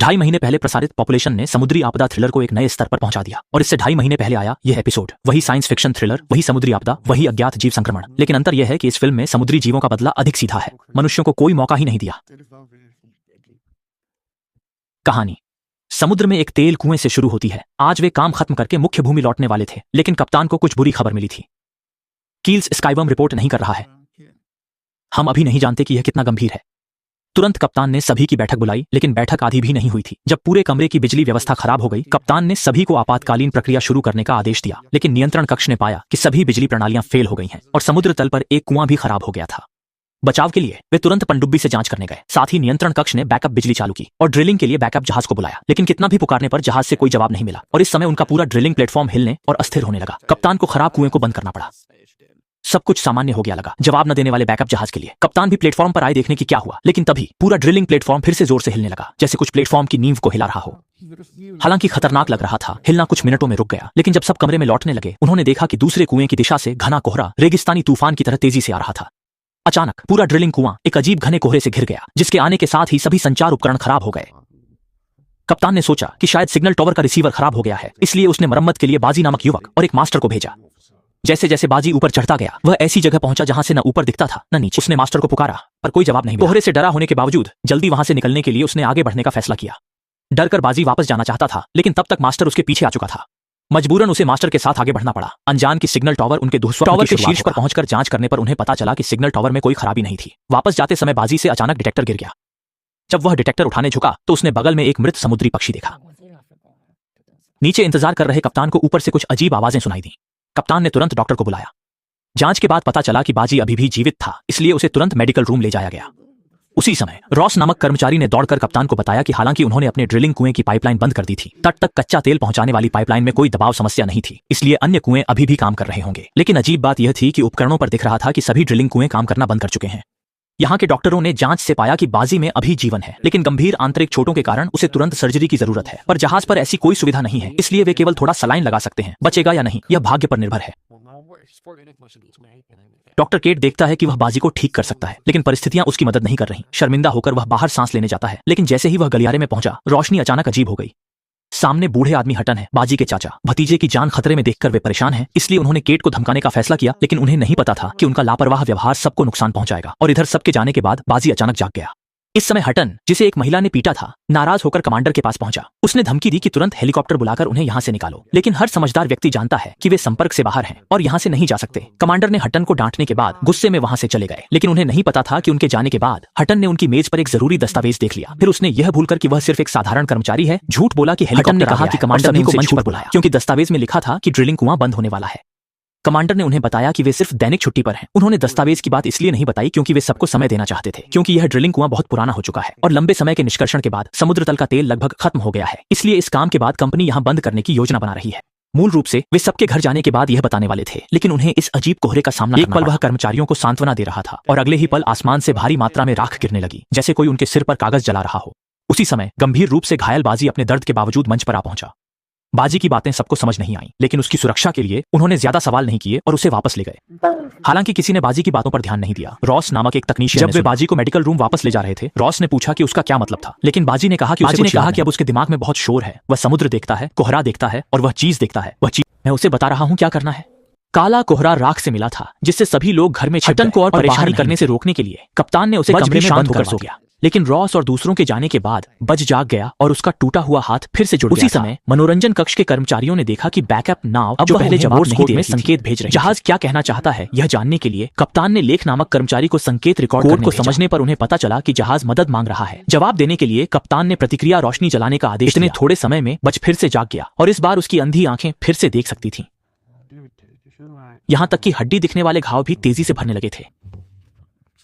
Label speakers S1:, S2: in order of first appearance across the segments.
S1: 2.5 महीने पहले प्रसारित पॉपुलेशन ने समुद्री आपदा थ्रिलर को एक नए स्तर पर पहुंचा दिया और इससे 2.5 महीने पहले आया यह एपिसोड। वही साइंस फिक्शन थ्रिलर, वही समुद्री आपदा, वही अज्ञात जीव संक्रमण, लेकिन अंतर यह है कि इस फिल्म में समुद्री जीवों का बदला अधिक सीधा है। मनुष्यों को कोई मौका ही नहीं दिया। कहानी समुद्र में एक तेल कुएं से शुरू होती है। आज वे काम खत्म करके मुख्य भूमि लौटने वाले थे, लेकिन कप्तान को कुछ बुरी खबर मिली थी। कील्स स्काईवर्म रिपोर्ट नहीं कर रहा है। हम अभी नहीं जानते कि यह कितना गंभीर है। तुरंत कप्तान ने सभी की बैठक बुलाई, लेकिन बैठक आधी भी नहीं हुई थी। जब पूरे कमरे की बिजली व्यवस्था खराब हो गई, कप्तान ने सभी को आपातकालीन प्रक्रिया शुरू करने का आदेश दिया, लेकिन नियंत्रण कक्ष ने पाया कि सभी बिजली प्रणालियां फेल हो गई हैं और समुद्र तल पर एक कुआं भी खराब हो गया था। बचाव के लिए वे तुरंत पनडुब्बी से जांच करने गए। साथ ही नियंत्रण कक्ष ने बैकअप बिजली चालू की और ड्रिलिंग के लिए बैकअप जहाज को बुलाया, लेकिन कितना भी पुकारने पर जहाज से कोई जवाब नहीं मिला और इस समय उनका पूरा ड्रिलिंग प्लेटफॉर्म हिलने और अस्थिर होने लगा। कप्तान को खराब कुएं को बंद करना पड़ा। सब कुछ सामान्य हो गया लगा जवाब न देने वाले बैकअप जहाज के लिए। कप्तान भी प्लेटफॉर्म पर आए देखने की क्या हुआ, लेकिन तभी पूरा ड्रिलिंग प्लेटफॉर्म फिर से जोर से हिलने लगा, जैसे कुछ प्लेटफॉर्म की नींव को हिला रहा हो। हालांकि खतरनाक लग रहा था, हिलना कुछ मिनटों में रुक गया, लेकिन जब सब कमरे में लौटने लगे, उन्होंने देखा कि दूसरे कुएं की दिशा से घना कोहरा रेगिस्तानी तूफान की तरह तेजी से आ रहा था। अचानक पूरा ड्रिलिंग कुआं एक अजीब घने कोहरे से घिर गया, जिसके आने के साथ ही सभी संचार उपकरण खराब हो गए। कप्तान ने सोचा कि शायद सिग्नल टॉवर का रिसीवर खराब हो गया है, इसलिए उसने मरम्मत के लिए बाजी नामक युवक और एक मास्टर को भेजा। जैसे जैसे बाजी ऊपर चढ़ता गया, वह ऐसी जगह पहुंचा जहां से न ऊपर दिखता था न नीचे। उसने मास्टर को पुकारा, पर कोई जवाब नहीं मिला। कोहरे से डरा होने के बावजूद जल्दी वहां से निकलने के लिए उसने आगे बढ़ने का फैसला किया। डरकर बाजी वापस जाना चाहता था, लेकिन तब तक मास्टर उसके पीछे आ चुका था। मजबूरन उसे मास्टर के साथ आगे बढ़ना पड़ा। अनजान की सिग्नल टॉवर उनके टॉवर के शीर्ष पर पहुंचकर जांच करने पर उन्हें पता चला कि सिग्नल टॉवर में कोई खराबी नहीं थी। वापस जाते समय बाजी से अचानक डिटेक्टर गिर गया। जब वह डिटेक्टर उठाने झुका तो उसने बगल में एक मृत समुद्री पक्षी देखा। नीचे इंतजार कर रहे कप्तान को ऊपर से कुछ अजीब आवाजें सुनाई दी। कप्तान ने तुरंत डॉक्टर को बुलाया। जांच के बाद पता चला कि बाजी अभी भी जीवित था, इसलिए उसे तुरंत मेडिकल रूम ले जाया गया। उसी समय रॉस नामक कर्मचारी ने दौड़कर कप्तान को बताया कि हालांकि उन्होंने अपने ड्रिलिंग कुएं की पाइपलाइन बंद कर दी थी, तट तक कच्चा तेल पहुंचाने वाली पाइपलाइन में कोई दबाव समस्या नहीं थी, इसलिए अन्य कुएं अभी भी काम कर रहे होंगे। लेकिन अजीब बात यह थी कि उपकरणों पर दिख रहा था कि सभी ड्रिलिंग कुएं काम करना बंद कर चुके हैं। यहाँ के डॉक्टरों ने जांच से पाया कि बाजी में अभी जीवन है, लेकिन गंभीर आंतरिक चोटों के कारण उसे तुरंत सर्जरी की जरूरत है। पर जहाज पर ऐसी कोई सुविधा नहीं है, इसलिए वे केवल थोड़ा सलाइन लगा सकते हैं। बचेगा या नहीं, यह भाग्य पर निर्भर है। डॉक्टर केट देखता है कि वह बाजी को ठीक कर सकता है, लेकिन परिस्थितियां उसकी मदद नहीं कर रही। शर्मिंदा होकर वह बाहर सांस लेने जाता है, लेकिन जैसे ही वह गलियारे में पहुंचा, रोशनी अचानक अजीब हो गई। सामने बूढ़े आदमी हटन है, बाजी के चाचा। भतीजे की जान खतरे में देखकर वे परेशान हैं, इसलिए उन्होंने केट को धमकाने का फैसला किया, लेकिन उन्हें नहीं पता था कि उनका लापरवाह व्यवहार सबको नुकसान पहुंचाएगा। और इधर सबके जाने के बाद बाजी अचानक जाग गया। इस समय हटन, जिसे एक महिला ने पीटा था, नाराज होकर कमांडर के पास पहुंचा। उसने धमकी दी कि तुरंत हेलीकॉप्टर बुलाकर उन्हें यहाँ से निकालो, लेकिन हर समझदार व्यक्ति जानता है कि वे संपर्क से बाहर हैं और यहाँ से नहीं जा सकते। कमांडर ने हटन को डांटने के बाद गुस्से में वहां से चले गए, लेकिन उन्हें नहीं पता था कि उनके जाने के बाद हटन ने उनकी मेज पर एक जरूरी दस्तावेज देख लिया। फिर उसने यह भूलकर कि वह सिर्फ एक साधारण कर्मचारी है, झूठ बोला कि हेलीकॉप्टर ने कहा कि कमांडर ने उसे मंच पर बुलाया, क्योंकि दस्तावेज में लिखा था कि ड्रिलिंग कुआं बंद होने वाला है। कमांडर ने उन्हें बताया कि वे सिर्फ दैनिक छुट्टी पर हैं। उन्होंने दस्तावेज की बात इसलिए नहीं बताई क्योंकि वे सबको समय देना चाहते थे, क्योंकि यह ड्रिलिंग कुआं बहुत पुराना हो चुका है और लंबे समय के निष्कर्षण के बाद समुद्र तल का तेल लगभग खत्म हो गया है। इसलिए इस काम के बाद कंपनी यहां बंद करने की योजना बना रही है। मूल रूप से वे सबके घर जाने के बाद यह बताने वाले थे, लेकिन उन्हें इस अजीब कोहरे का सामना एक पल वह कर्मचारियों को सांत्वना दे रहा था और अगले ही पल आसमान से भारी मात्रा में राख गिरने लगी, जैसे कोई उनके सिर पर कागज जला रहा हो। उसी समय गंभीर रूप से घायल बाजी अपने दर्द के बावजूद मंच पर आ पहुंचा। बाजी की बातें सबको समझ नहीं आई, लेकिन उसकी सुरक्षा के लिए उन्होंने ज्यादा सवाल नहीं किए और उसे वापस ले गए। हालांकि किसी ने बाजी की बातों पर ध्यान नहीं दिया। रॉस नामक एक तकनीशियन, जब वे बाजी को मेडिकल रूम वापस ले जा रहे थे, रॉस ने पूछा कि उसका क्या मतलब था, लेकिन बाजी ने कहा कि अब उसके दिमाग में बहुत शोर है। वह समुद्र देखता है, कोहरा देखता है और वह चीज देखता है। वह चीज मैं उसे बता रहा हूँ क्या करना है। काला कोहरा राख से मिला था, जिससे सभी लोग घर में हटन को और परेशानी करने से रोकने के लिए कप्तान ने उसे कमरे में बंद होकर सो गया। लेकिन रॉस और दूसरों के जाने के बाद बज जाग गया और उसका टूटा हुआ हाथ फिर से जुड़ गया। उसी समय मनोरंजन कक्ष के कर्मचारियों ने देखा कि बैकअप नाव जो पहले जवाब नहीं दे रही थी, संकेत भेज रही। जहाज क्या कहना चाहता है यह जानने के लिए कप्तान ने लेख नामक कर्मचारी को संकेत रिकॉर्ड कोड को समझने पर उन्हें पता चला कि जहाज मदद मांग रहा है। जवाब देने के लिए कप्तान ने प्रतिक्रिया रोशनी जलाने का आदेश दिया। इतने थोड़े समय में बज फिर से जाग गया और इस बार उसकी अंधी आंखें फिर से देख सकती थीं। यहां तक कि हड्डी दिखने वाले घाव भी तेजी से भरने लगे थे।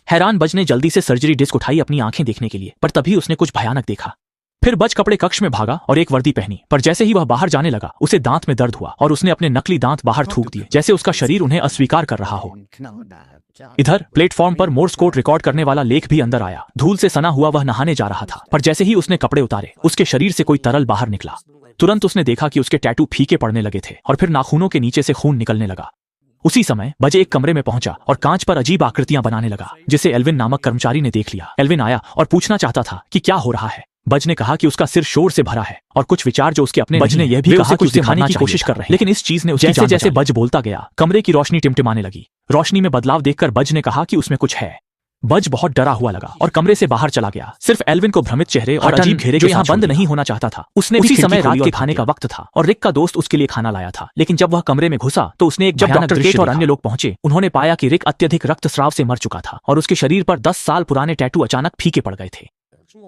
S1: हैरान बज ने जल्दी से सर्जरी डिस्क उठाई अपनी आंखें देखने के लिए, पर तभी उसने कुछ भयानक देखा। फिर बज कपड़े कक्ष में भागा और एक वर्दी पहनी, पर जैसे ही वह बाहर जाने लगा उसे दांत में दर्द हुआ और उसने अपने नकली दांत बाहर थूक दिए, जैसे उसका शरीर उन्हें अस्वीकार कर रहा हो। इधर प्लेटफॉर्म पर मोर्स कोड रिकॉर्ड करने वाला लेख भी अंदर आया। धूल से सना हुआ वह नहाने जा रहा था, पर जैसे ही उसने कपड़े उतारे उसके शरीर से कोई तरल बाहर निकला। तुरंत उसने देखा कि उसके टैटू फीके पड़ने लगे थे और फिर नाखूनों के नीचे से खून निकलने लगा। उसी समय बजे एक कमरे में पहुंचा और कांच पर अजीब आकृतियां बनाने लगा, जिसे एल्विन नामक कर्मचारी ने देख लिया। एल्विन आया और पूछना चाहता था कि क्या हो रहा है। बज ने कहा कि उसका सिर शोर से भरा है और कुछ विचार जो उसके अपने बज ने यह भी कहा कि उसे दिखाने की कोशिश कर रहे हैं, लेकिन इस चीज ने उसकी जैसे जैसे बज बोलता गया कमरे की रोशनी टिमटिमाने लगी। रोशनी में बदलाव देखकर बज ने कहा कि उसमें कुछ है। बज बहुत डरा हुआ लगा और कमरे से बाहर चला गया। सिर्फ एल्विन को भ्रमित चेहरे और अजीब घेरे जो यहाँ बंद नहीं होना चाहता था। उसने उसी समय रात के खाने का वक्त था और रिक का दोस्त उसके लिए खाना लाया था, लेकिन जब वह कमरे में घुसा तो उसने जब डॉक्टर केट और अन्य लोग पहुंचे उन्होंने पाया कि रिक अत्यधिक रक्तस्राव से मर चुका था और उसके शरीर पर 10 साल पुराने टैटू अचानक फीके पड़ गए थे।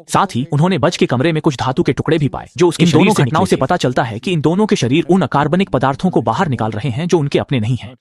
S1: साथ ही उन्होंने बज के कमरे में कुछ धातु के टुकड़े भी पाए जो उसके दोनों घटनाओं से पता चलता है कि इन दोनों के शरीर उन अकार्बनिक पदार्थों को बाहर निकाल रहे हैं जो उनके अपने नहीं हैं।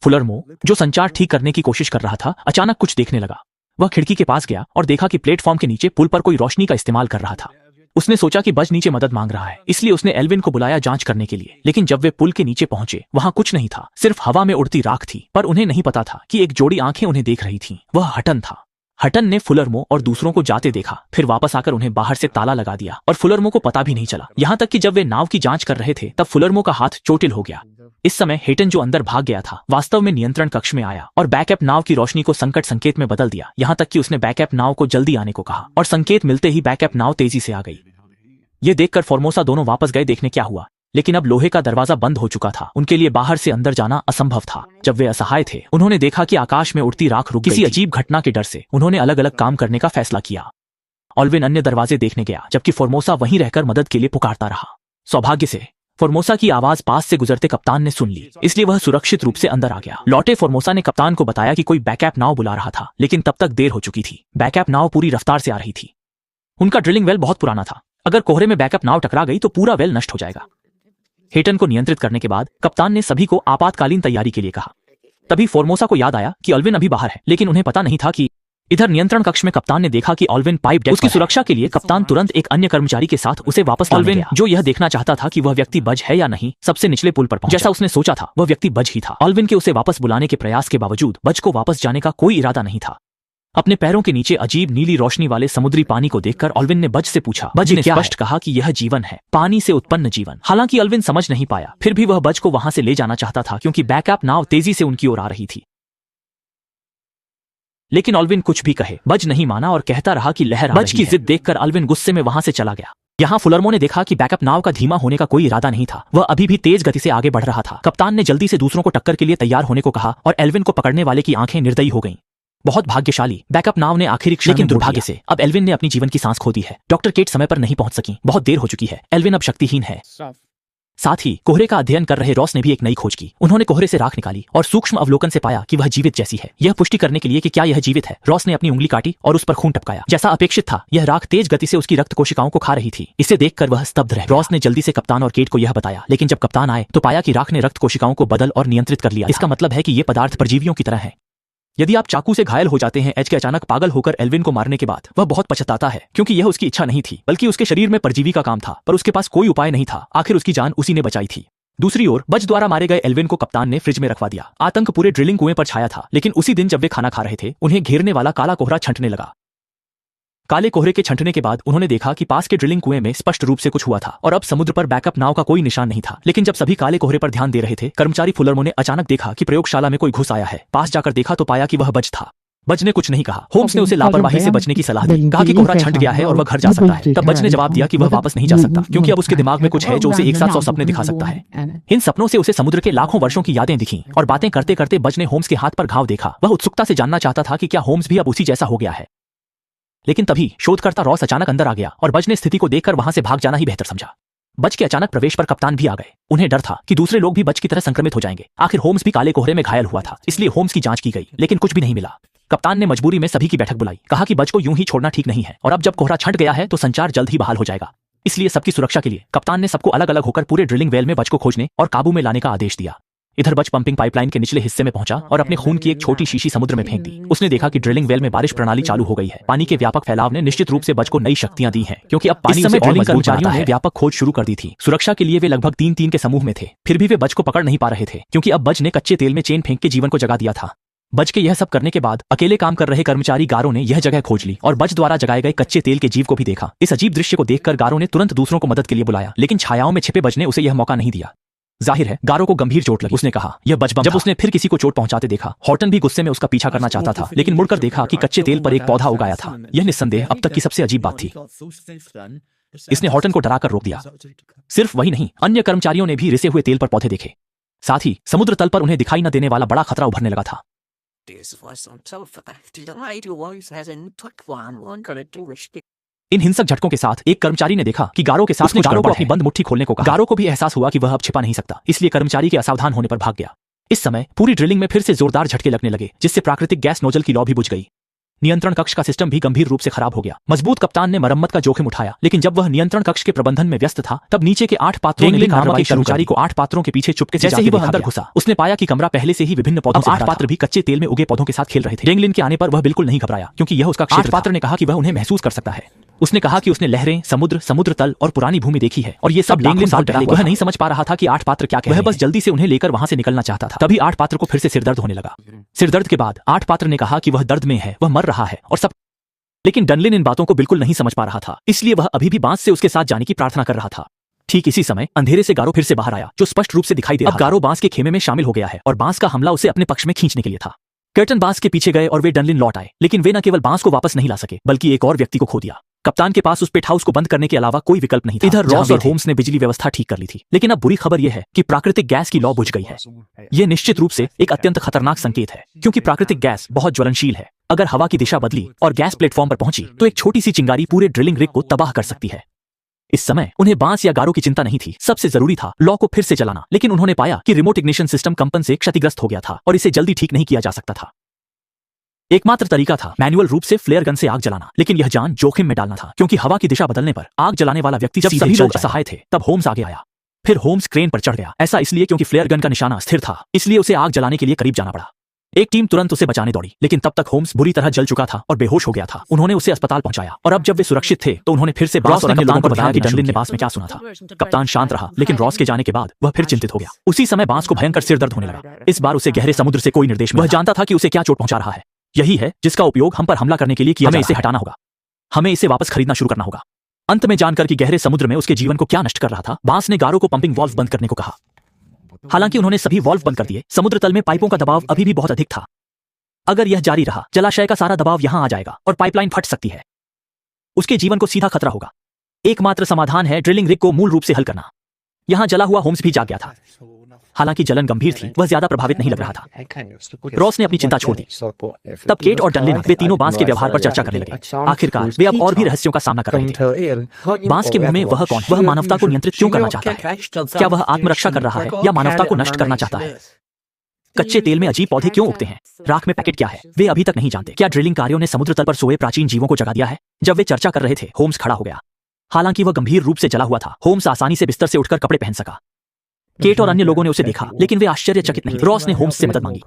S1: फुलरमो, जो संचार ठीक करने की कोशिश कर रहा था, अचानक कुछ देखने लगा। वह खिड़की के पास गया और देखा कि प्लेटफॉर्म के नीचे पुल पर कोई रोशनी का इस्तेमाल कर रहा था। उसने सोचा कि बज नीचे मदद मांग रहा है, इसलिए उसने एल्विन को बुलाया जांच करने के लिए। लेकिन जब वे पुल के नीचे पहुंचे वहां कुछ नहीं था, सिर्फ हवा में उड़ती राख थी। पर उन्हें नहीं पता था कि एक जोड़ी आंखें उन्हें देख रही थीं। वह हटन था। हटन ने फुलरमो और दूसरों को जाते देखा, फिर वापस आकर उन्हें बाहर से ताला लगा दिया और फुलरमो को पता भी नहीं चला। यहाँ तक कि जब वे नाव की जांच कर रहे थे तब फुलरमो का हाथ चोटिल हो गया। इस समय हेटन जो अंदर भाग गया था वास्तव में नियंत्रण कक्ष में आया और बैकअप नाव की रोशनी को संकट संकेत में बदल दिया। यहाँ तक कि उसने बैकअप नाव को जल्दी आने को कहा और संकेत मिलते ही बैकअप नाव तेजी से आ गई। ये देखकर फॉर्मोसा दोनों वापस गए देखने क्या हुआ, लेकिन अब लोहे का दरवाजा बंद हो चुका था। उनके लिए बाहर से अंदर जाना असंभव था। जब वे असहाय थे उन्होंने देखा कि आकाश में उड़ती राख रुक गई। किसी अजीब घटना के डर से उन्होंने अलग अलग काम करने का फैसला किया। ऑल्विन अन्य दरवाजे देखने गया जबकि फॉर्मोसा वहीं रहकर मदद के लिए पुकारता रहा। सौभाग्य से फॉर्मोसा की आवाज पास से गुजरते कप्तान ने सुन ली, इसलिए वह सुरक्षित रूप से अंदर आ गया। लौटे फॉर्मोसा ने कप्तान को बताया कि कोई बैकअप नाव बुला रहा था, लेकिन तब तक देर हो चुकी थी। बैकअप नाव पूरी रफ्तार से आ रही थी। उनका ड्रिलिंग वेल बहुत पुराना था, अगर कोहरे में बैकअप नाव टकरा गई तो पूरा वेल नष्ट हो जाएगा। हेटन को नियंत्रित करने के बाद कप्तान ने सभी को आपातकालीन तैयारी के लिए कहा। तभी फॉर्मोसा को याद आया कि ऑल्विन अभी बाहर है, लेकिन उन्हें पता नहीं था कि इधर नियंत्रण कक्ष में कप्तान ने देखा कि ऑल्विन पाइप डेक उसकी सुरक्षा के लिए कप्तान तुरंत एक अन्य कर्मचारी के साथ उसे वापस लाने गया, जो यह देखना चाहता था कि वह व्यक्ति बज है या नहीं। सबसे निचले पुल पर पहुंचा। जैसा उसने सोचा था वह व्यक्ति बज ही था। ऑल्विन के उसे वापस बुलाने के प्रयास के बावजूद बज को वापस जाने का कोई इरादा नहीं था। अपने पैरों के नीचे अजीब नीली रोशनी वाले समुद्री पानी को देखकर ऑल्विन ने बज से पूछा। बज ने स्पष्ट कहा कि यह जीवन है, पानी से उत्पन्न जीवन। हालांकि ऑल्विन समझ नहीं पाया, फिर भी वह बज को वहां से ले जाना चाहता था क्योंकि बैकअप नाव तेजी से उनकी ओर आ रही थी। लेकिन ऑल्विन कुछ भी कहे बज नहीं माना और कहता रहा कि लहर बज की जिद देखकर ऑल्विन गुस्से में वहां से चला गया। यहाँ फुलरमो ने देखा कि बैकअप नाव का धीमा होने का कोई इरादा नहीं था, वह अभी भी तेज गति से आगे बढ़ रहा था। कप्तान ने जल्दी से दूसरों को टक्कर के लिए तैयार होने को कहा और एल्विन को पकड़ने वाले की आंखें निर्दयी हो गईं। बहुत भाग्यशाली बैकअप नाव ने आखिरी क्षण, लेकिन दुर्भाग्य से अब एल्विन ने अपनी जीवन की सांस खो दी है। डॉक्टर केट समय पर नहीं पहुंच सकी, बहुत देर हो चुकी है। एल्विन अब शक्तिहीन है। साथ ही कोहरे का अध्ययन कर रहे रॉस ने भी एक नई खोज की। उन्होंने कोहरे से राख निकाली और सूक्ष्म अवलोकन से पाया कि वह जीवित जैसी है। यह पुष्टि करने के लिए कि क्या यह जीवित है, रॉस ने अपनी उंगली काटी और उस पर खून टपकाया। जैसा अपेक्षित था, यह राख तेज गति से उसकी रक्त कोशिकाओं को खा रही थी। इसे देखकर वह स्तब्ध रह गया। रॉस ने जल्दी से कप्तान और केट को यह बताया, लेकिन जब कप्तान आए तो पाया कि राख ने रक्त कोशिकाओं को बदल और नियंत्रित कर लिया। इसका मतलब है कि ये पदार्थ परजीवियों की तरह है। यदि आप चाकू से घायल हो जाते हैं, एच के अचानक पागल होकर एल्विन को मारने के बाद वह बहुत पछताता है, क्योंकि यह उसकी इच्छा नहीं थी, बल्कि उसके शरीर में परजीवी का काम था, पर उसके पास कोई उपाय नहीं था। आखिर उसकी जान उसी ने बचाई थी। दूसरी ओर बज द्वारा मारे गए एल्विन को कप्तान ने फ्रिज में रखवा दिया। आतंक पूरे ड्रिलिंग कुएं पर छाया था, लेकिन उसी दिन जब वे खाना खा रहे थे उन्हें घेरने वाला काला कोहरा छंटने लगा। काले कोहरे के छंटने के बाद उन्होंने देखा कि पास के ड्रिलिंग कुएं में स्पष्ट रूप से कुछ हुआ था और अब समुद्र पर बैकअप नाव का कोई निशान नहीं था। लेकिन जब सभी काले कोहरे पर ध्यान दे रहे थे, कर्मचारी फुलरमो ने अचानक देखा कि प्रयोगशाला में कोई घुस आया है। पास जाकर देखा तो पाया कि वह बज था। बज ने कुछ नहीं कहा। होम्स ने उसे लापरवाही से बचने की सलाह दी, कहा कि कोहरा छंट गया है और वह घर जा सकता है। तब बज ने जवाब दिया कि वह वापस नहीं जा सकता, क्योंकि अब उसके दिमाग में कुछ है जो उसे एक साथ 100 सपने दिखा सकता है। इन सपनों से उसे समुद्र के लाखों वर्षों की यादें दिखीं और बातें करते करते बज ने होम्स के हाथ पर घाव देखा। वह उत्सुकता से जानना चाहता था कि क्या होम्स भी अब उसी जैसा हो गया है। लेकिन तभी शोधकर्ता रॉस अचानक अंदर आ गया और बज ने स्थिति को देखकर वहां से भाग जाना ही बेहतर समझा। बज के अचानक प्रवेश पर कप्तान भी आ गए। उन्हें डर था कि दूसरे लोग भी बज की तरह संक्रमित हो जाएंगे। आखिर होम्स भी काले कोहरे में घायल हुआ था, इसलिए होम्स की जांच की गई, लेकिन कुछ भी नहीं मिला। कप्तान ने मजबूरी में सभी की बैठक बुलाई, कहा कि बज को यूं ही छोड़ना ठीक नहीं है और अब जब कोहरा छंट गया है तो संचार जल्द ही बहाल हो जाएगा। इसलिए सबकी सुरक्षा के लिए कप्तान ने सबको अलग अलग होकर पूरे ड्रिलिंग वेल में बज को खोजने और काबू में लाने का आदेश दिया। इधर बज पंपिंग पाइपलाइन के निचले हिस्से में पहुंचा और अपने खून की एक छोटी शीशी समुद्र में फेंक दी। उसने देखा कि ड्रिलिंग वेल में बारिश प्रणाली चालू हो गई है। पानी के व्यापक फैलाव ने निश्चित रूप से बज को नई शक्तियां दी हैं, क्योंकि अब पानी में ड्रिलिंग कर्मचारियों ने व्यापक खोज शुरू कर दी थी। सुरक्षा के लिए वे लगभग 3-3 के समूह में थे, फिर भी वे बज को पकड़ नहीं पा रहे थे, क्योंकि अब बज ने कच्चे तेल में चेन फेंक के जीवन को जगा दिया था। बज के यह सब करने के बाद अकेले काम कर रहे कर्मचारी गारो ने यह जगह खोज ली और बज द्वारा जगाए गए कच्चे तेल के जीव को भी देखा। इस अजीब दृश्य को देखकर गारो ने तुरंत दूसरों को मदद के लिए बुलाया, लेकिन छायाओं में छिपे बज ने उसे यह मौका नहीं दिया। जाहिर है गारो को गंभीर चोट लगी। उसने कहा यह बच बम था। जब उसने फिर किसी को चोट पहुंचाते देखा, हॉर्टन भी गुस्से में उसका पीछा करना चाहता था, लेकिन मुड़कर देखा कि कच्चे तेल पर एक पौधा उगाया था। यह निस्संदेह अब तक की सबसे अजीब बात थी। इसने हॉर्टन को डराकर रोक दिया। सिर्फ वही नहीं, अन्य कर्मचारियों ने भी रिसे हुए तेल पर पौधे देखे। साथ ही समुद्र तल पर उन्हें दिखाई न देने वाला बड़ा खतरा उभरने लगा था। इन हिंसक झटकों के साथ एक कर्मचारी ने देखा कि गारो के साथ उसने गारो को अपनी बंद मुट्ठी खोलने को कहा। गारो को भी एहसास हुआ कि वह अब छिपा नहीं सकता, इसलिए कर्मचारी के असावधान होने पर भाग गया। इस समय पूरी ड्रिलिंग में फिर से जोरदार झटके लगने लगे, जिससे प्राकृतिक गैस नोजल की लौ भी बुझ गई। नियंत्रण कक्ष का सिस्टम भी गंभीर रूप से खराब हो गया। मजबूत कप्तान ने मरम्मत का जोखिम उठाया, लेकिन जब वह नियंत्रण कक्ष के प्रबंधन में व्यस्त था, तब नीचे के 8 पात्रों ने कार्रवाई कर्मचारी को 8 पात्रों के पीछे चुपके से जैसे ही वह अंदर घुसा, उसने पाया कि कमरा पहले से ही विभिन्न पौधों से 8 पात्र भी कच्चे तेल में उगे पौधों के साथ खेल रहे थे। डेंगलिन के आने पर वह बिल्कुल नहीं घबराया, क्योंकि यह उसका क्षेत्र था। 8 पात्र ने कहा कि वह उन्हें महसूस कर सकता है। उसने कहा कि उसने लहरें, समुद्र, समुद्र तल और पुरानी भूमि देखी है, और ये सब डेंगलिन साल पहले। वह नहीं समझ पा रहा था कि 8 पात्र क्या कह रहे हैं। वह बस जल्दी से उन्हें लेकर वहां से निकलना चाहता था। तभी 8 पात्र को फिर से सिरदर्द होने लगा। सिरदर्द के बाद 8 पात्र ने कहा कि वह दर्द में है, वह मर रहा है और सब। लेकिन डनलिन इन बातों को बिल्कुल नहीं समझ पा रहा था, इसलिए वह अभी भी बांस से उसके साथ जाने की प्रार्थना कर रहा था। ठीक इसी समय अंधेरे से गारो फिर से बाहर आया, जो स्पष्ट रूप से दिखाई दे रहा था। अब गारो बांस के खेमे में शामिल हो गया है, और बांस का हमला उसे अपने पक्ष में खींचने के लिए था। कर्टन बांस के पीछे गए और वे डनलिन लौट आए, लेकिन वे न केवल बांस को वापस नहीं ला सके, बल्कि एक और व्यक्ति को खो दिया। कप्तान के पास उस पेट हाउस को बंद करने के अलावा कोई विकल्प नहीं था। इधर रॉस और होम्स ने बिजली व्यवस्था ठीक कर ली थी, लेकिन अब बुरी खबर यह है कि प्राकृतिक गैस की लौ बुझ गई है। यह निश्चित रूप से एक अत्यंत खतरनाक संकेत है, क्योंकि प्राकृतिक गैस बहुत ज्वलनशील है। अगर हवा की दिशा बदली और गैस प्लेटफॉर्म पर पहुंची, तो एक छोटी सी चिंगारी पूरे ड्रिलिंग रिग को तबाह कर सकती है। इस समय उन्हें बांस या गारो की चिंता नहीं थी, सबसे जरूरी था लौ को फिर से चलाना। लेकिन उन्होंने पाया कि रिमोट इग्निशन सिस्टम कंपन से क्षतिग्रस्त हो गया था, और इसे जल्दी ठीक नहीं किया जा सकता था। एकमात्र तरीका था मैनुअल रूप से फ्लेयर गन से आग जलाना, लेकिन यह जान जोखिम में डालना था, क्योंकि हवा की दिशा बदलने पर आग जलाने वाला व्यक्ति जब सभी लोग असहाय थे, तब होम्स आगे आया। फिर होम्स क्रेन पर चढ़ गया। ऐसा इसलिए क्योंकि फ्लेयर गन का निशाना स्थिर था, इसलिए उसे आग जलाने के लिए करीब जाना पड़ा। एक टीम तुरंत उसे बचाने दौड़ी, लेकिन तब तक होम्स बुरी तरह जल चुका था और बेहोश हो गया था। उन्होंने उसे अस्पताल पहुंचाया, और अब जब वे सुरक्षित थे, तो उन्होंने फिर से बांस और अन्य लोगों को बताया कि डनलिन ने बांस में क्या सुना था। कप्तान शांत रहा, लेकिन रॉस के जाने के बाद वह फिर चिंतित हो गया। उसी समय बांस को भयंकर सिरदर्द होने लगा। इस बार उसे गहरे समुद्र से कोई निर्देश मिला। वह जानता था कि उसे क्या चोट पहुंचा रहा है। यही है जिसका उपयोग हम पर हमला करने के लिए किया। हमें इसे हटाना होगा, हमें इसे वापस खरीदना शुरू करना होगा। अंत में जानकर कि गहरे समुद्र में उसके जीवन को क्या नष्ट कर रहा था, बांस ने गारो को पंपिंग वाल्व बंद करने को कहा। हालांकि उन्होंने सभी वाल्व बंद कर दिए, समुद्र तल में पाइपों का दबाव अभी भी बहुत अधिक था। अगर यह जारी रहा, जलाशय का सारा दबाव यहां आ जाएगा और पाइपलाइन फट सकती है। उसके जीवन को सीधा खतरा होगा। एकमात्र समाधान है ड्रिलिंग रिग को मूल रूप से हल करना। यहां जला हुआ होम्स भी जाग गया था। हालांकि जलन गंभीर थी, वह ज्यादा प्रभावित नहीं लग रहा था। रॉस ने अपनी चिंता छोड़ दी। तब केट और डनलिन, वे तीनों बांस के व्यवहार पर चर्चा करने लगे। आखिरकार वे अब और भी रहस्यों का सामना कर रहे थे। बांस के मुंह में वह कौन है? वह मानवता को नियंत्रित क्यों करना चाहता है? क्या वह आत्मरक्षा कर रहा है या मानवता को नष्ट करना चाहता है? कच्चे तेल में अजीब पौधे क्यों उगते हैं? राख में पैकेट क्या है? वे अभी तक नहीं जानते। क्या ड्रिलिंग कार्यों ने समुद्र तल पर सोए प्राचीन जीवों को जगा दिया है? जब वे चर्चा कर रहे थे, होम्स खड़ा हो गया। हालांकि वह गंभीर रूप से जला हुआ था, होम्स आसानी से बिस्तर से उठकर कपड़े पहन सका। केट और अन्य लोगों ने उसे देखा, लेकिन वे आश्चर्यचकित नहीं थे। रॉस ने होम्स से मदद मांगी।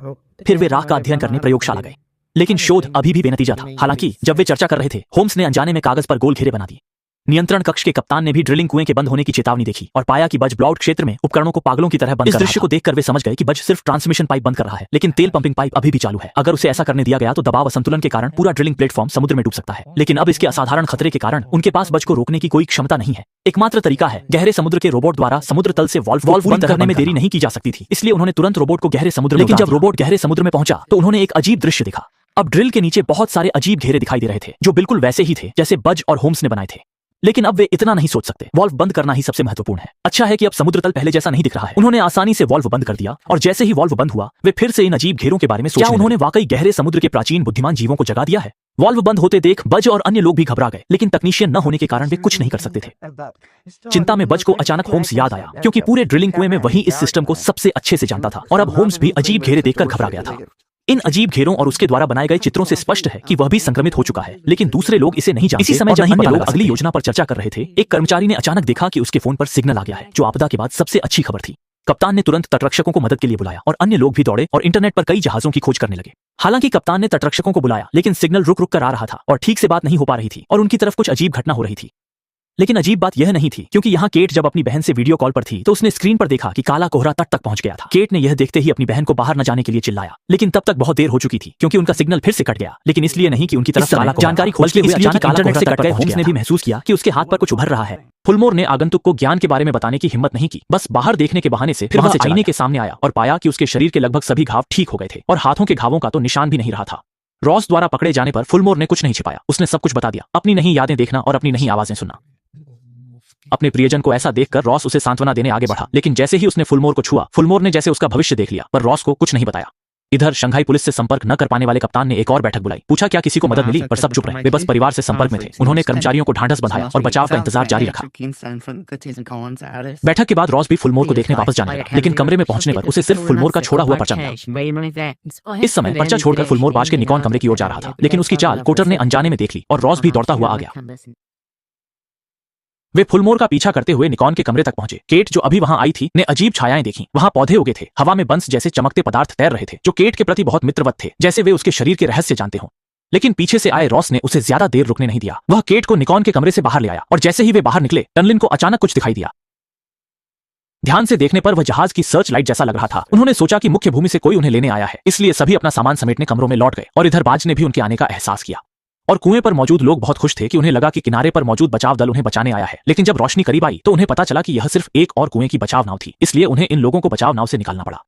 S1: फिर वे राख का अध्ययन करने प्रयोगशाला गए, लेकिन शोध अभी भी बेनतीजा था। हालांकि जब वे चर्चा कर रहे थे, होम्स ने अनजाने में कागज पर गोल घेरे बना दिए। नियंत्रण कक्ष के कप्तान ने भी ड्रिलिंग कुएं के बंद होने की चेतावनी देखी और पाया कि बज ब्लॉउड क्षेत्र में उपकरणों को पागलों की तरह बंद कर रहा था। इस दृश्य को देखकर वे समझ गए कि बज सिर्फ ट्रांसमिशन पाइप बंद कर रहा है, लेकिन तेल पंपिंग पाइप अभी भी चालू है। अगर उसे ऐसा करने दिया गया तो दबाव असंतुलन के कारण पूरा ड्रिलिंग प्लेटफॉर्म समुद्र में डूब सकता है। लेकिन अब इसके असाधारण खतरे के कारण उनके पास बज को रोकने की कोई क्षमता नहीं है। एकमात्र तरीका है गहरे समुद्र के रोबोट द्वारा समुद्र तल से वाल्व बंद करने में देरी नहीं की जा सकती थी, इसलिए उन्होंने तुरंत रोबोट को गहरे समुद्र में। लेकिन जब रोबोट गहरे समुद्र में पहुंचा, तो उन्होंने एक अजीब दृश्य देखा। अब ड्रिल के नीचे बहुत सारे अजीब घेरे दिखाई दे रहे थे, जो बिल्कुल वैसे ही थे जैसे बज और होम्स ने बनाए थे। लेकिन अब वे इतना नहीं सोच सकते। वाल्व बंद करना ही सबसे महत्वपूर्ण है। अच्छा है कि अब समुद्र तल पहले जैसा नहीं दिख रहा है। उन्होंने आसानी से वाल्व बंद कर दिया, और जैसे ही वाल्व बंद हुआ, वे फिर से इन अजीब घेरों के बारे में सोचने लगे। क्या उन्होंने वाकई गहरे समुद्र के प्राचीन बुद्धिमान जीवों को जगा दिया है? वाल्व बंद होते देख बज और अन्य लोग भी घबरा गए, लेकिन तकनीशियन न होने के कारण वे कुछ नहीं कर सकते थे। चिंता में बज को अचानक होम्स याद आया, क्योंकि पूरे ड्रिलिंग कुएं में वही इस सिस्टम को सबसे अच्छे से जानता था। और अब होम्स भी अजीब घेरे देखकर घबरा गया था। इन अजीब घेरों और उसके द्वारा बनाए गए चित्रों से स्पष्ट है कि वह भी संक्रमित हो चुका है, लेकिन दूसरे लोग इसे नहीं जानते। इसी समय जब अन्य लोग अगली योजना पर चर्चा कर रहे थे, एक कर्मचारी ने अचानक देखा कि उसके फोन पर सिग्नल आ गया है, जो आपदा के बाद सबसे अच्छी खबर थी। कप्तान ने तुरंत तटरक्षकों को मदद के लिए बुलाया, और अन्य लोग भी दौड़े और इंटरनेट पर कई जहाजों की खोज करने लगे। हालांकि कप्तान ने तटरक्षकों को बुलाया, लेकिन सिग्नल रुक रुक कर आ रहा था और ठीक से बात नहीं हो पा रही थी, और उनकी तरफ कुछ अजीब घटना हो रही थी। लेकिन अजीब बात यह नहीं थी, क्योंकि यहाँ केट जब अपनी बहन से वीडियो कॉल पर थी तो उसने स्क्रीन पर देखा कि काला कोहरा तट तक पहुंच गया था। केट ने यह देखते ही अपनी बहन को बाहर न जाने के लिए चिल्लाया, लेकिन तब तक बहुत देर हो चुकी थी क्योंकि उनका सिग्नल फिर से कट गया। लेकिन इसलिए नहीं कि उनकी तरफ जानकारी खोजते हुए अचानक इंटरनेट से कट गए होम्स ने भी महसूस किया कि उसके हाथ पर कुछ उभर रहा है। फुलमोर ने आगंतुक को ज्ञान के बारे में बताने की हिम्मत नहीं की, बस बाहर देखने के बहाने से फिर वहां से आईने के सामने आया और पाया कि उसके शरीर के लगभग सभी घाव ठीक हो गए थे और हाथों के घावों का तो निशान भी नहीं रहा था। रॉस द्वारा पकड़े जाने पर फुलमोर ने कुछ नहीं छिपाया, उसने सब कुछ बता दिया, अपनी नहीं यादें देखना और अपनी नहीं आवाजें सुनना। अपने प्रियजन को ऐसा देखकर रॉस उसे सांत्वना देने आगे बढ़ा, लेकिन जैसे ही उसने फुलमोर को छुआ, फुलमोर ने जैसे उसका भविष्य देख लिया, पर रॉस को कुछ नहीं बताया। इधर शंघाई पुलिस से संपर्क न कर पाने वाले कप्तान ने एक और बैठक बुलाई, पूछा क्या किसी को मदद मिली, पर सब चुप रहे। वे बस परिवार से संपर्क में थे। उन्होंने कर्मचारियों को ढांढस बंधाया और बचाव का इंतजार जारी रखा। बैठक के बाद रॉस भी फुलमोर को देखने वापस जाने लगा, लेकिन कमरे में पहुंचने पर उसे सिर्फ फुलमोर का छोड़ा हुआ पर्चा मिला। इस समय पर्चा छोड़कर फुलमोर बाज के निकॉन कमरे की ओर जा रहा था, लेकिन उसकी चाल कोटर ने अनजाने में देख ली और रॉस भी दौड़ता हुआ आ गया। वे फुलमोर का पीछा करते हुए निकॉन के कमरे तक पहुंचे। केट जो अभी वहां आई थी ने अजीब छायाएं देखी। वहां पौधे उगे थे, हवा में बंस जैसे चमकते पदार्थ तैर रहे थे जो केट के प्रति बहुत मित्रवत थे, जैसे वे उसके शरीर के रहस्य जानते हों। लेकिन पीछे से आए रॉस ने उसे ज्यादा देर रुकने नहीं दिया। वह केट को निकॉन के कमरे से बाहर ले आया और जैसे ही वे बाहर निकले, टनलिन को अचानक कुछ दिखाई दिया। ध्यान से देखने पर वह जहाज की सर्च लाइट जैसा लग रहा था। उन्होंने सोचा कि मुख्य भूमि से कोई उन्हें लेने आया है, इसलिए सभी अपना सामान समेटने कमरों में लौट गए और इधर बाज ने भी उनके आने का एहसास किया। और कुएं पर मौजूद लोग बहुत खुश थे कि उन्हें लगा कि किनारे पर मौजूद बचाव दल उन्हें बचाने आया है। लेकिन जब रोशनी करीब आई तो उन्हें पता चला कि यह सिर्फ एक और कुएं की बचाव नाव थी, इसलिए उन्हें इन लोगों को बचाव नाव से निकालना पड़ा।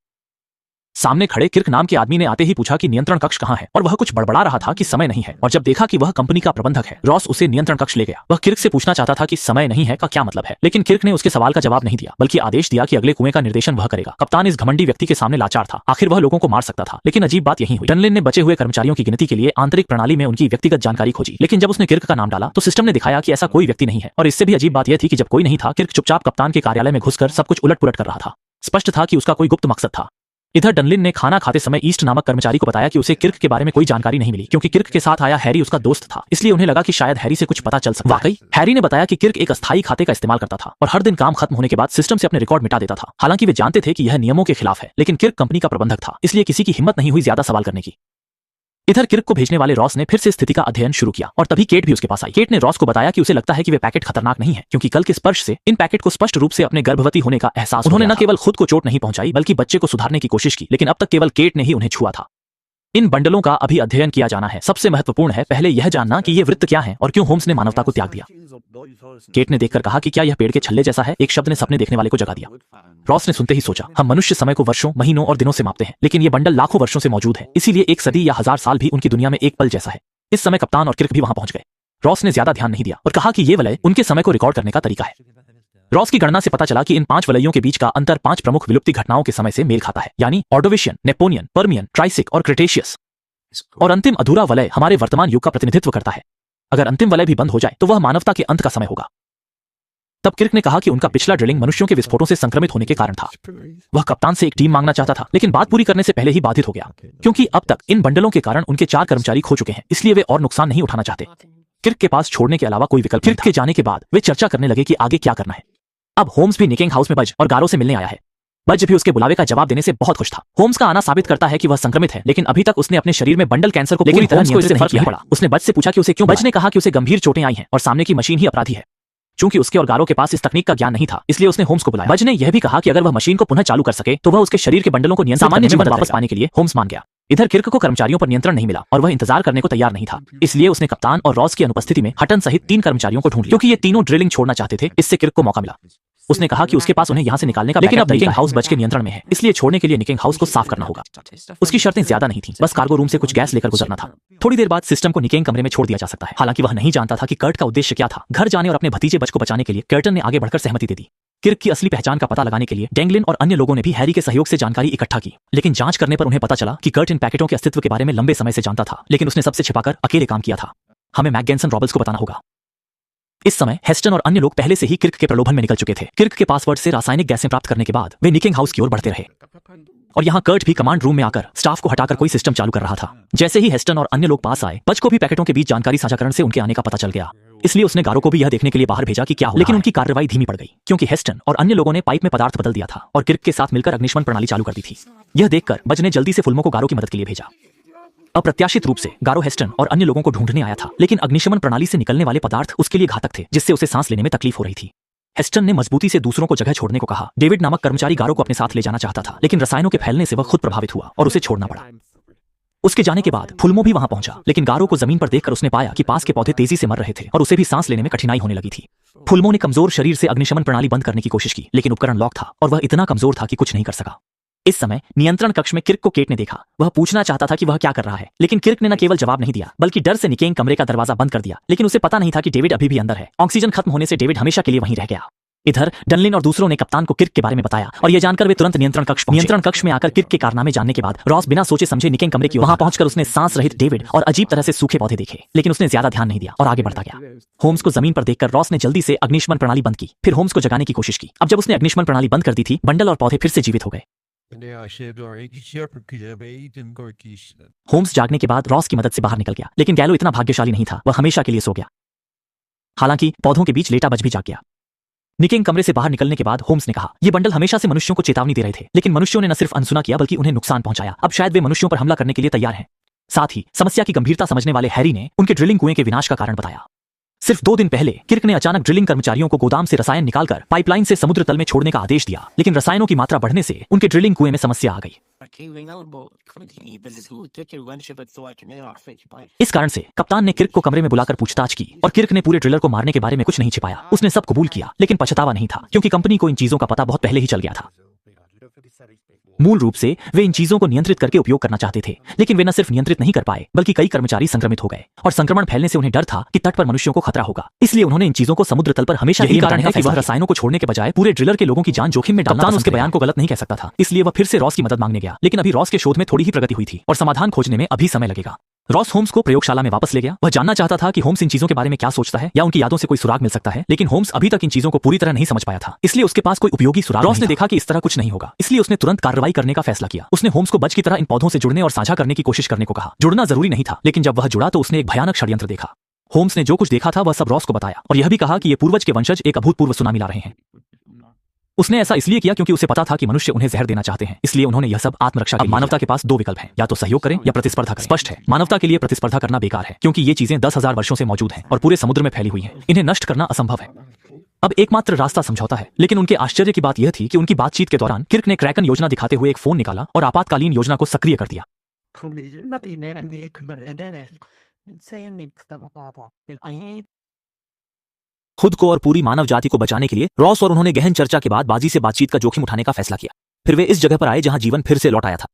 S1: सामने खड़े किर्क नाम के आदमी ने आते ही पूछा कि नियंत्रण कक्ष कहां है, और वह कुछ बड़बड़ा रहा था कि समय नहीं है। और जब देखा कि वह कंपनी का प्रबंधक है, रॉस उसे नियंत्रण कक्ष ले गया। वह किर्क से पूछना चाहता था कि समय नहीं है का क्या मतलब है, लेकिन किर्क ने उसके सवाल का जवाब नहीं दिया, बल्कि आदेश दिया कि अगले कुएं का निर्देशन वह करेगा। कप्तान इस घमंडी व्यक्ति के सामने लाचार था। आखिर वह लोगों को मार सकता था, लेकिन अजीब बात यही हुई। टनलिन ने बचे हुए कर्मचारियों की गिनती के लिए आंतरिक प्रणाली में उनकी व्यक्तिगत जानकारी खोजी, लेकिन जब उसने किर्क का नाम डाला तो सिस्टम ने दिखाया कि ऐसा कोई व्यक्ति नहीं है। और इससे भी अजीब बात यह थी कि जब कोई नहीं था, किर्क चुपचाप कप्तान के कार्यालय में घुसकर सब कुछ उलट पुलट कर रहा था। स्पष्ट था कि उसका कोई गुप्त मकसद था। इधर डनलिन ने खाना खाते समय ईस्ट नामक कर्मचारी को बताया कि उसे किर्क के बारे में कोई जानकारी नहीं मिली, क्योंकि किर्क के साथ आया हैरी उसका दोस्त था, इसलिए उन्हें लगा कि शायद हैरी से कुछ पता चल सकता। वाकई हैरी ने बताया कि किर्क एक अस्थायी खाते का इस्तेमाल करता था और हर दिन काम खत्म होने के बाद सिस्टम से अपने रिकॉर्ड मिटा देता था। हालांकि वे जानते थे कि यह नियमों के खिलाफ है, लेकिन किर्क कंपनी का प्रबंधक था, इसलिए किसी की हिम्मत नहीं हुई ज्यादा सवाल करने की। इधर किर्क को भेजने वाले रॉस ने फिर से स्थिति का अध्ययन शुरू किया और तभी केट भी उसके पास आई। केट ने रॉस को बताया कि उसे लगता है कि वे पैकेट खतरनाक नहीं है, क्योंकि कल के स्पर्श से इन पैकेट को स्पष्ट रूप से अपने गर्भवती होने का एहसास। उन्होंने न केवल खुद को चोट नहीं पहुंचाई बल्कि बच्चे को सुधारने की कोशिश की, लेकिन अब तक केवल केट ने ही उन्हें छुआ था। इन बंडलों का अभी अध्ययन किया जाना है। सबसे महत्वपूर्ण है पहले यह जानना कि ये वृत्त क्या है और क्यों होम्स ने मानवता को त्याग दिया। केट ने देखकर कहा कि क्या यह पेड़ के छल्ले जैसा है। एक शब्द ने सपने देखने वाले को जगा दिया। रॉस ने सुनते ही सोचा, हम मनुष्य समय को वर्षों, महीनों और दिनों से मापते हैं, लेकिन ये बंडल लाखों वर्षों से मौजूद है, इसीलिए एक सदी या 1000 साल भी उनकी दुनिया में एक पल जैसा है। इस समय कप्तान और किर्क भी वहां पहुंच गए। रॉस ने ज्यादा ध्यान नहीं दिया और कहा कि ये वलय उनके समय को रिकॉर्ड करने का तरीका है। रॉस की गणना से पता चला कि इन 5 वलयों के बीच का अंतर 5 प्रमुख विलुप्ति घटनाओं के समय से मेल खाता है, यानी ऑर्डोविशियन, नेपोनियन, पर्मियन, ट्राइसिक और क्रिटेशियस। और अंतिम अधूरा वलय हमारे वर्तमान युग का प्रतिनिधित्व करता है। अगर अंतिम वलय भी बंद हो जाए तो वह मानवता के अंत का समय होगा। तब किर्क ने कहा कि उनका पिछला ड्रिलिंग मनुष्यों के विस्फोटों से संक्रमित होने के कारण था। वह कप्तान से एक टीम मांगना चाहता था, लेकिन बात पूरी करने से पहले ही बाधित हो गया, क्योंकि अब तक इन बंडलों के कारण उनके 4 कर्मचारी खो चुके हैं, इसलिए वे और नुकसान नहीं उठाना चाहते। किर्क के पास छोड़ने के अलावा कोई विकल्प। किर्क के जाने के बाद वे चर्चा करने लगे कि आगे क्या करना है। अब होम्स भी निकिंग हाउस में बज और गारो से मिलने आया है। बज भी उसके बुलावे का जवाब देने से बहुत खुश था। होम्स का आना साबित करता है कि वह संक्रमित है, लेकिन अभी तक उसने अपने शरीर में बंडल कैंसर को पूरी तरह नियंत्रित नहीं किया पड़ा। उसने बज से पूछा कि उसे क्यों। बज ने कहा कि उसे गंभीर चोटें आई हैं और सामने की मशीन ही अपराधी है। चूंकि उसके और गारो के पास इस तकनीक का ज्ञान नहीं था, इसलिए उसने होम्स को बुलाया। बज ने यह भी कहा कि अगर वह मशीन को पुनः चालू कर सके तो वह उसके शरीर के बंडलों को नियंत्रित करने में वापस पाने के लिए होम्स मान गया। इधर किर्क को कर्मचारियों पर नियंत्रण नहीं मिला और वह इंतजार करने को तैयार नहीं था, इसलिए उसने कप्तान और रॉस की अनुपस्थिति में हटन सहित 3 कर्मचारियों को ढूंढ लिया। क्योंकि ये तीनों ड्रिलिंग छोड़ना चाहते थे, इससे किर्क को मौका मिला। उसने कहा कि उसके पास उन्हें यहां से निकालने का, लेकिन अब निकिंग हाउस बज के नियंत्रण में है, इसलिए छोड़ने के लिए निकिंग हाउस को साफ करना होगा। उसकी शर्तें ज्यादा नहीं थी, बस कार्गो रूम से कुछ गैस लेकर गुजरना था। थोड़ी देर बाद सिस्टम को निकिंग कमरे में छोड़ दिया जा सकता है। हालांकि वह नहीं जानता था कि कर्ट का उद्देश्य क्या था। घर जाने और अपने भतीजे बज को बचाने के लिए कर्टन ने आगे बढ़कर सहमति दे दी। किर्क की असली पहचान का पता लगाने के लिए डेंगलिन और अन्य लोगों ने भी हैरी के सहयोग से जानकारी इकट्ठा की, लेकिन जांच करने पर उन्हें पता चला कि कर्ट इन पैकेटों के अस्तित्व के बारे में लंबे समय से जानता था, लेकिन उसने सबसे छिपाकर अकेले काम किया था। हमें मैकगेंसन रॉबल्स को बताना होगा। इस समय हेस्टन और अन्य लोग पहले से ही किर्क के प्रलोभन में निकल चुके थे। किर्क के पासवर्ड से रासायनिक गैसें प्राप्त करने के बाद वे निकिंग हाउस की ओर बढ़ते रहे और यहाँ कर्ट भी कमांड रूम में आकर स्टाफ को हटाकर कोई सिस्टम चालू कर रहा था। जैसे ही हेस्टन और अन्य लोग पास आए, बज को भी पैकेटों के बीच जानकारी साझाकरण से उनके आने का पता चल गया, इसलिए उसने गारो को भी यह देखने के लिए बाहर भेजा कि क्या हुआ। लेकिन उनकी कार्रवाई धीमी पड़ गई, क्योंकि हेस्टन और अन्य लोगों ने पाइप में पदार्थ बदल दिया था और किर्क के साथ मिलकर अग्निशमन प्रणाली चालू कर दी थी। यह देखकर बज ने जल्दी से फुल्मो को गारो की मदद के लिए भेजा। अप्रत्याशित रूप से गारो हेस्टन और अन्य लोगों को ढूंढने आया था, लेकिन अग्निशमन प्रणाली से निकलने वाले पदार्थ उसके लिए घातक थे, जिससे उसे सांस लेने में तकलीफ हो रही थी। हेस्टन ने मजबूती से दूसरों को जगह छोड़ने को कहा। डेविड नामक कर्मचारी गारो को अपने साथ ले जाना चाहता था, लेकिन रसायनों के फैलने से वह खुद प्रभावित हुआ और उसे छोड़ना पड़ा। उसके जाने के बाद फुल्मो भी वहां पहुंचा, लेकिन गारो को जमीन पर देखकर उसने पाया कि पास के पौधे तेजी से मर रहे थे और उसे भी सांस लेने में कठिनाई होने लगी थी। फुल्मो ने कमजोर शरीर से अग्निशमन प्रणाली बंद करने की कोशिश की, लेकिन उपकरण लॉक था और वह इतना कमजोर था कि कुछ नहीं कर सका। इस समय नियंत्रण कक्ष में किर्क को केट ने देखा। वह पूछना चाहता था कि वह क्या कर रहा है, लेकिन किर्क ने न केवल जवाब नहीं दिया, बल्कि डर से निकेंग कमरे का दरवाजा बंद कर दिया। लेकिन उसे पता नहीं था कि डेविड अभी भी अंदर है। ऑक्सीजन खत्म होने से डेविड हमेशा के लिए वहीं रह गया। इधर डनलिन और दूसरों ने कप्तान को किर्क के बारे में बताया और यह जानकर वे तुरंत नियंत्रण कक्ष में आकर किर्क के कारनामे जानने के बाद रॉस बिना सोचे समझे निकेंग कमरे की वहां पहुंचकर उसने सांस रहित डेविड और अजीब तरह से सूखे पौधे देखे, लेकिन उसने ज्यादा ध्यान नहीं दिया और आगे बढ़ता गया। होम्स को जमीन पर देखकर रॉस ने जल्दी से अग्निशमन प्रणाली बंद की, फिर होम्स को जगाने की कोशिश की। अब जब उसने अग्निशमन प्रणाली बंद कर दी थी, बंडल और पौधे फिर से जीवित हो गए। होम्स जागने के बाद रॉस की मदद से बाहर निकल गया, लेकिन गैलो इतना भाग्यशाली नहीं था, वह हमेशा के लिए सो गया। हालांकि पौधों के बीच लेटा बच भी जाग गया। निकेंग कमरे से बाहर निकलने के बाद होम्स ने कहा, ये बंडल हमेशा से मनुष्यों को चेतावनी दे रहे थे, लेकिन मनुष्यों ने न सिर्फ अनसुना किया बल्कि उन्हें नुकसान पहुंचाया। अब शायद वे मनुष्यों पर हमला करने के लिए तैयार हैं। साथ ही समस्या की गंभीरता समझने वाले हैरी ने उनके ड्रिलिंग कुएं के विनाश का कारण बताया। सिर्फ 2 दिन पहले किर्क ने अचानक ड्रिलिंग कर्मचारियों को गोदाम से रसायन निकालकर पाइपलाइन से समुद्र तल में छोड़ने का आदेश दिया, लेकिन रसायनों की मात्रा बढ़ने से उनके ड्रिलिंग कुएं में समस्या आ गई। इस कारण से कप्तान ने किर्क को कमरे में बुलाकर पूछताछ की और किर्क ने पूरे ड्रिलर को मारने के बारे में कुछ नहीं छिपाया। उसने सब कबूल किया, लेकिन पछतावा नहीं था, क्योंकि कंपनी को इन चीजों का पता बहुत पहले ही चल गया था। मूल रूप से वे इन चीजों को नियंत्रित करके उपयोग करना चाहते थे, लेकिन वे न सिर्फ नियंत्रित नहीं कर पाए बल्कि कई कर्मचारी संक्रमित हो गए और संक्रमण फैलने से उन्हें डर था कि तट पर मनुष्यों को खतरा होगा। इसलिए उन्होंने इन चीजों को समुद्र तल पर हमेशा के लिए कारण है कि वह रसायनों को छोड़ने के बजाय पूरे ड्रिलर के लोगों की जान जोखिम में डालना। उसके बयान को गलत नहीं कह सकता था, इसलिए वह फिर से रॉस की मदद मांगने गया, लेकिन अभी रॉस के शोध में थोड़ी ही प्रगति हुई थी और समाधान खोजने में अभी समय लगेगा। रॉस होम्स को प्रयोगशाला में वापस ले गया। वह जानना चाहता था कि होम्स इन चीजों के बारे में क्या सोचता है या उनकी यादों से कोई सुराग मिल सकता है, लेकिन होम्स अभी तक इन चीजों को पूरी तरह नहीं समझ पाया था, इसलिए उसके पास कोई उपयोगी सुराग रॉस ने देखा कि इस तरह कुछ नहीं होगा, इसलिए उसने तुरंत कार्रवाई करने का फैसला किया। उसने होम्स को बच की तरह इन पौधों से जुड़ने और साझा करने की कोशिश करने को कहा। जुड़ना जरूरी नहीं था, लेकिन जब वह जुड़ा तो उसने एक भयानक षड्यंत्र देखा। होम्स ने जो कुछ देखा था वह सब रॉस को बताया और यह भी कहा कि ये पूर्वज के वंशज एक अभूतपूर्व सुनामी ला रहे हैं। उसने ऐसा इसलिए किया क्योंकि उसे पता था कि मनुष्य उन्हें जहर देना चाहते हैं, इसलिए उन्होंने यह सब आत्मरक्षा के लिए। मानवता के पास 2 विकल्प हैं, या तो सहयोग करें या प्रतिस्पर्धा करें। स्पष्ट है, मानवता के लिए प्रतिस्पर्धा करना बेकार है, क्योंकि ये चीजें 10,000 वर्षों से मौजूद हैं और पूरे समुद्र में फैली हुई हैं। इन्हें नष्ट करना असंभव है। अब एकमात्र रास्ता समझौता है। लेकिन उनके आश्चर्य की बात यह थी कि उनकी बातचीत के दौरान किर्क ने क्रैकन योजना दिखाते हुए एक फोन निकाला और आपातकालीन योजना को सक्रिय कर दिया। खुद को और पूरी मानव जाति को बचाने के लिए रॉस और उन्होंने गहन चर्चा के बाद बाजी से बातचीत का जोखिम उठाने का फैसला किया। फिर वे इस जगह पर आए जहां जीवन फिर से लौट आया था।